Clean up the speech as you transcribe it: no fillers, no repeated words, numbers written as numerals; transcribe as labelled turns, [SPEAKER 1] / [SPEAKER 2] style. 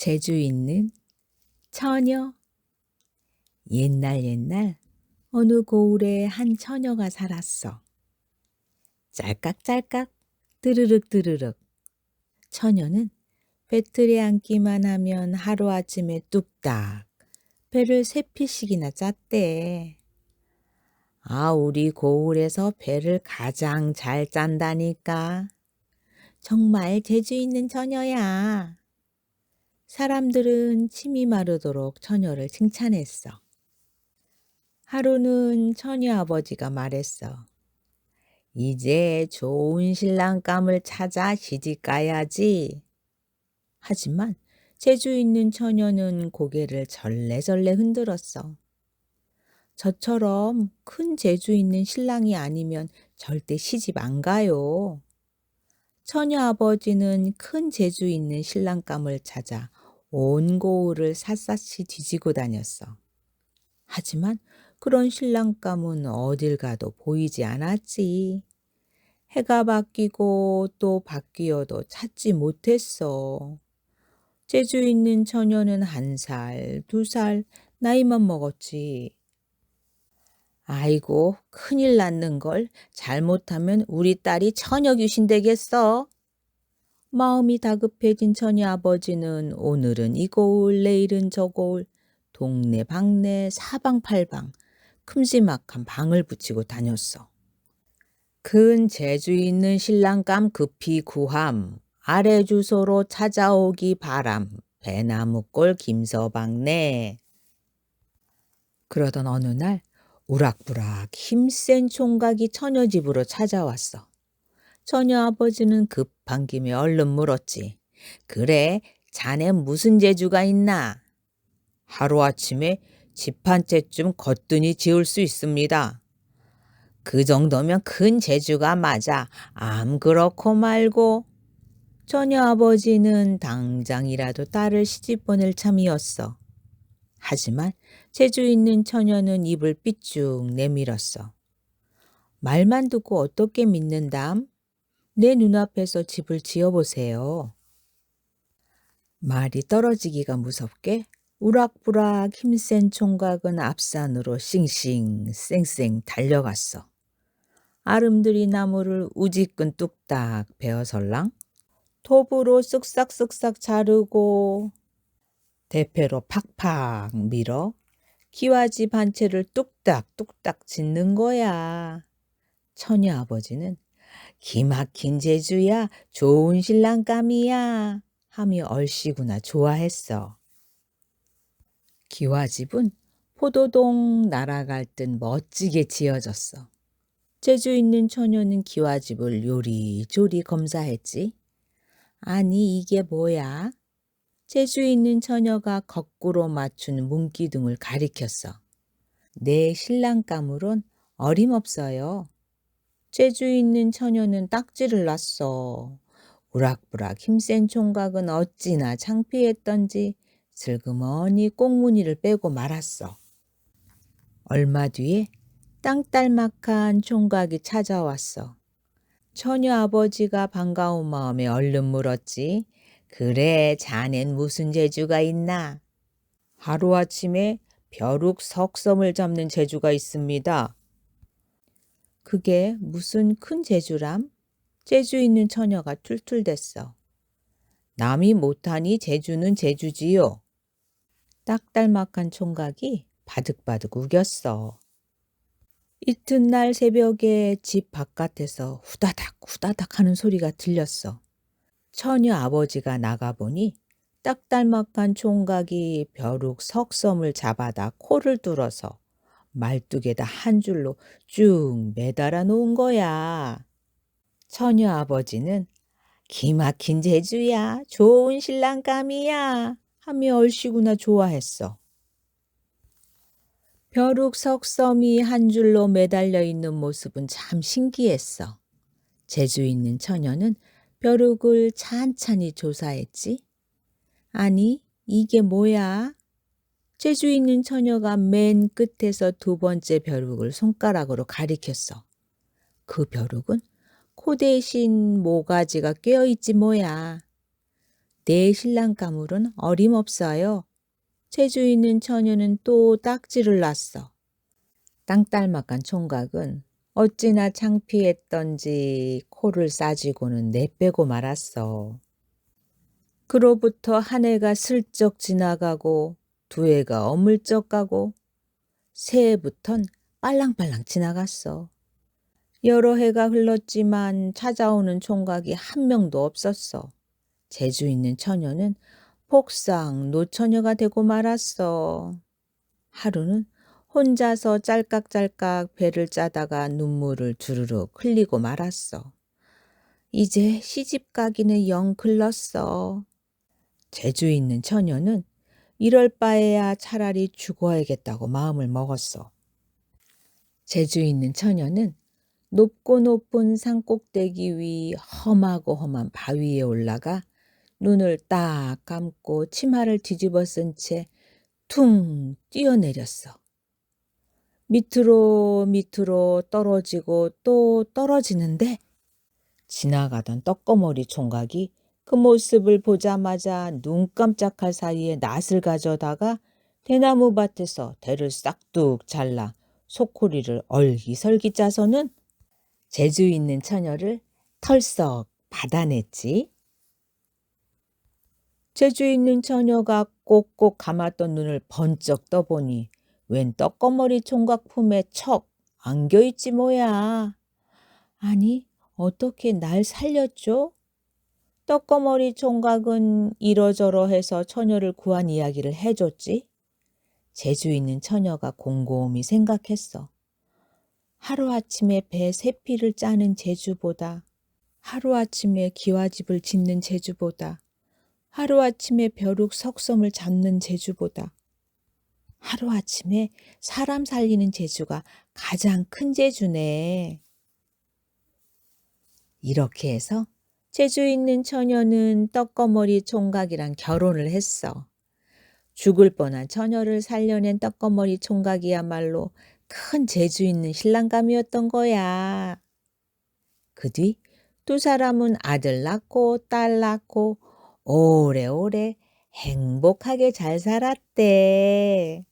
[SPEAKER 1] 재주 있는 처녀. 옛날 어느 고을에 한 처녀가 살았어. 짤깍짤깍 뜨르륵 처녀는 배틀에 앉기만 하면 하루아침에 뚝딱 배를 3피씩이나 짰대. 우리 고을에서 배를 가장 잘 짠다니까. 정말 재주 있는 처녀야. 사람들은 침이 마르도록 처녀를 칭찬했어. 하루는 처녀 아버지가 말했어. 이제 좋은 신랑감을 찾아 시집 가야지. 하지만 재주 있는 처녀는 고개를 절레절레 흔들었어. 저처럼 큰 재주 있는 신랑이 아니면 절대 시집 안 가요. 처녀 아버지는 큰 재주 있는 신랑감을 찾아 온 고을을 샅샅이 뒤지고 다녔어. 하지만 그런 신랑감은 어딜 가도 보이지 않았지. 해가 바뀌고 또 바뀌어도 찾지 못했어. 재주 있는 처녀는 1살, 2살 나이만 먹었지. 아이고, 큰일 났는걸. 잘못하면 우리 딸이 처녀 귀신 되겠어. 마음이 다급해진 처녀 아버지는 오늘은 이 고을, 내일은 저 고을, 동네방네 사방팔방 큼지막한 방을 붙이고 다녔어. 큰 재주 있는 신랑감 급히 구함, 아래 주소로 찾아오기 바람, 배나무골 김서방네. 그러던 어느 날 우락부락 힘센 총각이 처녀 집으로 찾아왔어. 처녀 아버지는 급한 김에 얼른 물었지. 그래, 자네 무슨 재주가 있나? 하루아침에 집 한 채쯤 거뜬히 지을 수 있습니다. 그 정도면 큰 재주가 맞아. 암 그렇고 말고. 처녀 아버지는 당장이라도 딸을 시집 보낼 참이었어. 하지만 재주 있는 처녀는 입을 삐쭉 내밀었어. 말만 듣고 어떻게 믿는담? 내 눈앞에서 집을 지어보세요. 말이 떨어지기가 무섭게 우락부락 힘센 총각은 앞산으로 싱싱 쌩쌩 달려갔어. 아름드리 나무를 우지끈 뚝딱 베어설랑, 톱으로 쓱싹쓱싹 자르고 대패로 팍팍 밀어 기와집 한 채를 뚝딱뚝딱 짓는 거야. 처녀 아버지는 기막힌 재주야, 좋은 신랑감이야 하며 얼씨구나 좋아했어. 기와집은 포도동 날아갈 듯 멋지게 지어졌어. 재주 있는 처녀는 기와집을 요리조리 검사했지. 아니 이게 뭐야? 재주 있는 처녀가 거꾸로 맞춘 문기둥을 가리켰어. 내 신랑감으론 어림없어요. 재주 있는 처녀는 딱지를 놨어. 우락부락 힘센 총각은 어찌나 창피했던지 슬그머니 꽁무니를 빼고 말았어. 얼마 뒤에 땅딸막한 총각이 찾아왔어. 처녀 아버지가 반가운 마음에 얼른 물었지. 그래, 자넨 무슨 재주가 있나? 하루아침에 벼룩 석섬을 잡는 재주가 있습니다. 그게 무슨 큰 재주람? 재주 있는 처녀가 툴툴댔어. 남이 못하니 재주는 재주지요. 딱달막한 총각이 바득바득 우겼어. 이튿날 새벽에 집 바깥에서 후다닥 하는 소리가 들렸어. 처녀 아버지가 나가보니 딱달막한 총각이 벼룩 석섬을 잡아다 코를 뚫어서 말뚝에다 한 줄로 쭉 매달아 놓은 거야. 처녀 아버지는 기막힌 재주야, 좋은 신랑감이야 하며 얼씨구나 좋아했어. 벼룩 석섬이 한 줄로 매달려 있는 모습은 참 신기했어. 재주 있는 처녀는 벼룩을 찬찬히 조사했지. 아니, 이게 뭐야? 재주 있는 처녀가 맨 끝에서 2번째 벼룩을 손가락으로 가리켰어. 그 벼룩은 코 대신 모가지가 꿰어있지 뭐야. 내 신랑감으론 어림없어요. 재주 있는 처녀는 또 딱지를 놨어. 땅딸막한 총각은 어찌나 창피했던지 코를 싸쥐고는 내빼고 말았어. 그로부터 한 해가 슬쩍 지나가고 두 해가 어물쩍 가고 세 해부턴 빨랑빨랑 지나갔어. 여러 해가 흘렀지만 찾아오는 총각이 한 명도 없었어. 재주 있는 처녀는 폭삭 노처녀가 되고 말았어. 하루는 혼자서 짤깍짤깍 배를 짜다가 눈물을 주르륵 흘리고 말았어. 이제 시집 가기는 영 글렀어. 재주 있는 처녀는 이럴 바에야 차라리 죽어야겠다고 마음을 먹었어. 재주 있는 처녀는 높고 높은 산꼭대기 위 험하고 험한 바위에 올라가 눈을 딱 감고 치마를 뒤집어 쓴 채 퉁 뛰어내렸어. 밑으로 밑으로 떨어지고 또 떨어지는데 지나가던 떡거머리 총각이 그 모습을 보자마자 눈 깜짝할 사이에 낫을 가져다가 대나무 밭에서 대를 싹둑 잘라 소쿠리를 얼기설기 짜서는 재주 있는 처녀를 털썩 받아냈지. 재주 있는 처녀가 꼭꼭 감았던 눈을 번쩍 떠보니 웬 떡거머리 총각 품에 척 안겨있지 뭐야. 아니, 어떻게 날 살렸죠? 떡거머리 총각은 이러저러 해서 처녀를 구한 이야기를 해줬지. 재주 있는 처녀가 곰곰이 생각했어. 하루아침에 배 세 피를 짜는 재주보다, 하루아침에 기와집을 짓는 재주보다, 하루아침에 벼룩 석섬을 잡는 재주보다, 하루아침에 사람 살리는 재주가 가장 큰 재주네. 이렇게 해서 재주 있는 처녀는 떡거머리 총각이랑 결혼을 했어. 죽을 뻔한 처녀를 살려낸 떡거머리 총각이야말로 큰 재주 있는 신랑감이었던 거야. 그 뒤 두 사람은 아들 낳고 딸 낳고 오래오래 행복하게 잘 살았대.